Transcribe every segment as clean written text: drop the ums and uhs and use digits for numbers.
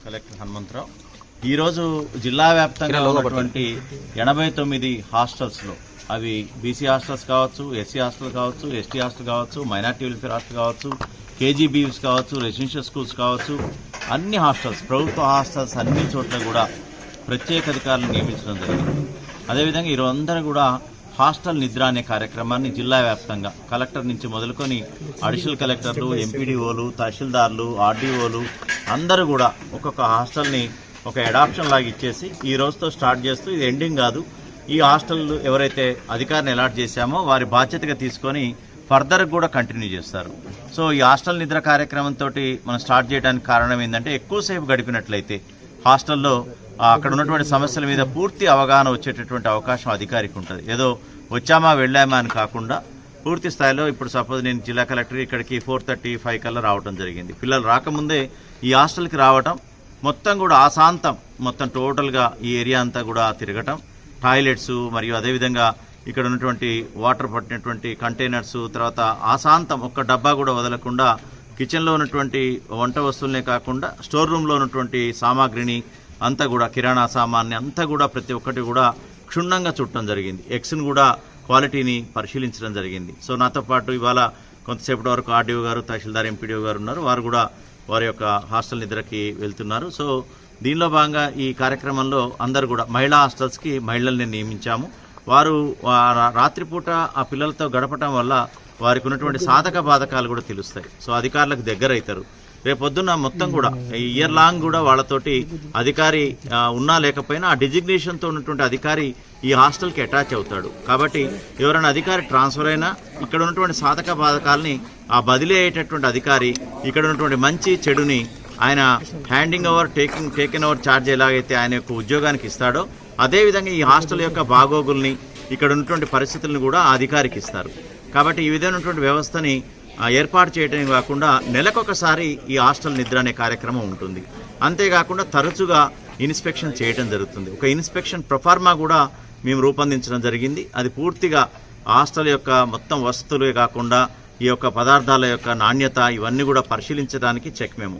Collector Hanumantharao ఈరోజు జిల్లా వ్యాప్తంగా ఉన్నటువంటి 89 హాస్టల్స్లో అవి బీసీ హాస్టల్స్ కావచ్చు, ఎస్సీ హాస్టల్ కావచ్చు, ఎస్టీ హాస్టల్ కావచ్చు, మైనార్టీ వెల్ఫేర్ హాస్టల్ కావచ్చు, కేజీబీవీస్ కావచ్చు, రెసిడెన్షియల్ స్కూల్స్ కావచ్చు, అన్ని హాస్టల్స్ ప్రభుత్వ హాస్టల్స్ అన్ని చోట్ల కూడా ప్రత్యేక అధికారులను నియమించడం జరిగింది. అదేవిధంగా ఈరోజు అందరూ కూడా హాస్టల్ నిద్ర అనే కార్యక్రమాన్ని జిల్లా వ్యాప్తంగా కలెక్టర్ నుంచి మొదలుకొని అడిషనల్ కలెక్టర్లు, ఎంపీడీఓలు, తహసీల్దార్లు, ఆర్డీఓలు అందరూ కూడా ఒక్కొక్క హాస్టల్ని ఒక అడాప్షన్ లాగా ఇచ్చేసి ఈ రోజుతో స్టార్ట్ చేస్తూ ఇది ఎండింగ్ కాదు, ఈ హాస్టల్ ఎవరైతే అధికారిని అలాట్ చేశామో వారి బాధ్యతగా తీసుకొని ఫర్దర్ కూడా కంటిన్యూ చేస్తారు. సో ఈ హాస్టల్ నిద్ర కార్యక్రమంతో మనం స్టార్ట్ చేయడానికి కారణం ఏంటంటే ఎక్కువసేపు గడిపినట్లయితే హాస్టల్లో అక్కడ ఉన్నటువంటి సమస్యల మీద పూర్తి అవగాహన వచ్చేటటువంటి అవకాశం అధికారికి ఉంటుంది. ఏదో వచ్చామా వెళ్ళామా అని కాకుండా పూర్తి స్థాయిలో ఇప్పుడు సపోజ్ నేను జిల్లా కలెక్టర్ ఇక్కడికి 4:35 కల్లా రావడం జరిగింది. పిల్లలు రాకముందే ఈ హాస్టల్కి రావటం, మొత్తం కూడా ఆశాంతం మొత్తం టోటల్గా ఈ ఏరియా అంతా కూడా తిరగటం, టాయిలెట్స్ మరియు అదేవిధంగా ఇక్కడ ఉన్నటువంటి వాటర్ పట్టినటువంటి కంటైనర్స్, తర్వాత ఆశాంతం ఒక్క డబ్బా కూడా వదలకుండా కిచెన్లో ఉన్నటువంటి వంట వస్తువులనే కాకుండా స్టోర్ రూమ్లో ఉన్నటువంటి సామాగ్రిని అంతా కూడా కిరాణా సామాన్ని అంతా కూడా ప్రతి ఒక్కటి కూడా క్షుణ్ణంగా చూడటం జరిగింది. ఎగ్స్ను కూడా క్వాలిటీని పరిశీలించడం జరిగింది. సో నాతో పాటు ఇవాళ కొంతసేపటి వరకు ఆర్డీఓ గారు, తహసీల్దార్, ఎంపీడీఓ గారు ఉన్నారు. వారు కూడా వారి యొక్క హాస్టల్ నిద్రకి వెళ్తున్నారు. సో దీనిలో భాగంగా ఈ కార్యక్రమంలో అందరూ కూడా మహిళా హాస్టల్స్కి మహిళల్ని నియమించాము. వారు రాత్రిపూట ఆ పిల్లలతో గడపటం వల్ల వారికి ఉన్నటువంటి సాధక బాధకాలు కూడా తెలుస్తాయి. సో అధికారులకు దగ్గర అవుతారు. రేపొద్దున మొత్తం కూడా ఇయర్ లాంగ్ కూడా వాళ్ళతోటి అధికారి ఉన్నా లేకపోయినా ఆ డిజిగ్నేషన్తో ఉన్నటువంటి అధికారి ఈ హాస్టల్కి అటాచ్ అవుతాడు. కాబట్టి ఎవరైనా అధికారి ట్రాన్స్ఫర్ అయినా ఇక్కడ ఉన్నటువంటి సాధక బాధకాలని ఆ బదిలీ అయ్యేటటువంటి అధికారి ఇక్కడ ఉన్నటువంటి మంచి చెడుని ఆయన handing over taking over charge ఎలాగైతే ఆయన యొక్క ఉద్యోగానికి ఇస్తాడో అదేవిధంగా ఈ హాస్టల్ యొక్క బాగోగుల్ని ఇక్కడ ఉన్నటువంటి పరిస్థితులను కూడా ఆ అధికారికి ఇస్తారు. కాబట్టి ఈ విధమైనటువంటి వ్యవస్థని ఏర్పాటు చేయడమే కాకుండా నెలకొకసారి ఈ హాస్టల్ నిద్ర అనే కార్యక్రమం ఉంటుంది. అంతేకాకుండా తరచుగా ఇన్స్పెక్షన్ చేయడం జరుగుతుంది. ఒక ఇన్స్పెక్షన్ ప్రొఫార్మా కూడా మేము రూపొందించడం జరిగింది. అది పూర్తిగా హాస్టల్ యొక్క మొత్తం వసతులే కాకుండా ఈ యొక్క పదార్థాల యొక్క నాణ్యత ఇవన్నీ కూడా పరిశీలించడానికి చెక్ మేము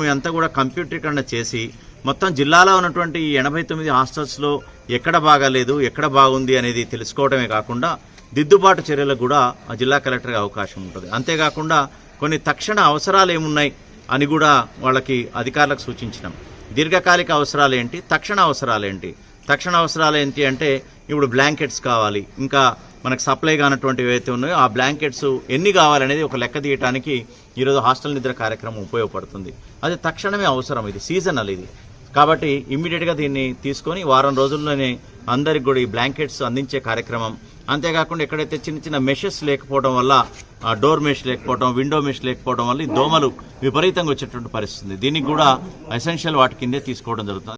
మేమంతా కూడా కంప్యూటరీకరణ చేసి మొత్తం జిల్లాలో ఉన్నటువంటి ఈ 89 హాస్టల్స్లో ఎక్కడ బాగాలేదు, ఎక్కడ బాగుంది అనేది తెలుసుకోవడమే కాకుండా దిద్దుబాటు చర్యలకు కూడా జిల్లా కలెక్టర్గా అవకాశం ఉంటుంది. అంతేకాకుండా కొన్ని తక్షణ అవసరాలు ఏమున్నాయి అని కూడా వాళ్ళకి అధికారులకు సూచించినాం. దీర్ఘకాలిక అవసరాలు ఏంటి, తక్షణ అవసరాలు ఏంటి. తక్షణ అవసరాలు ఏంటి అంటే ఇప్పుడు బ్లాంకెట్స్ కావాలి, ఇంకా మనకు సప్లై కానటువంటివి ఏవైతే ఉన్నాయో ఆ బ్లాంకెట్స్ ఎన్ని కావాలనేది ఒక లెక్క తీయడానికి ఈరోజు హాస్టల్ నిద్ర కార్యక్రమం ఉపయోగపడుతుంది. అది తక్షణమే అవసరం, ఇది సీజనల్ ఇది. కాబట్టి ఇమ్మీడియట్గా దీన్ని తీసుకొని వారం రోజుల్లోనే అందరికి కూడా ఈ బ్లాంకెట్స్ అందించే కార్యక్రమం. అంతేకాకుండా ఎక్కడైతే చిన్న చిన్న మెషెస్ లేకపోవడం వల్ల, డోర్ మెష్ లేకపోవడం, విండో మెష్ లేకపోవడం వల్ల ఈ దోమలు విపరీతంగా వచ్చేటువంటి పరిస్థితి ఉంది. దీనికి కూడా ఎసెన్షియల్ వాటి కిందే తీసుకోవడం జరుగుతుంది.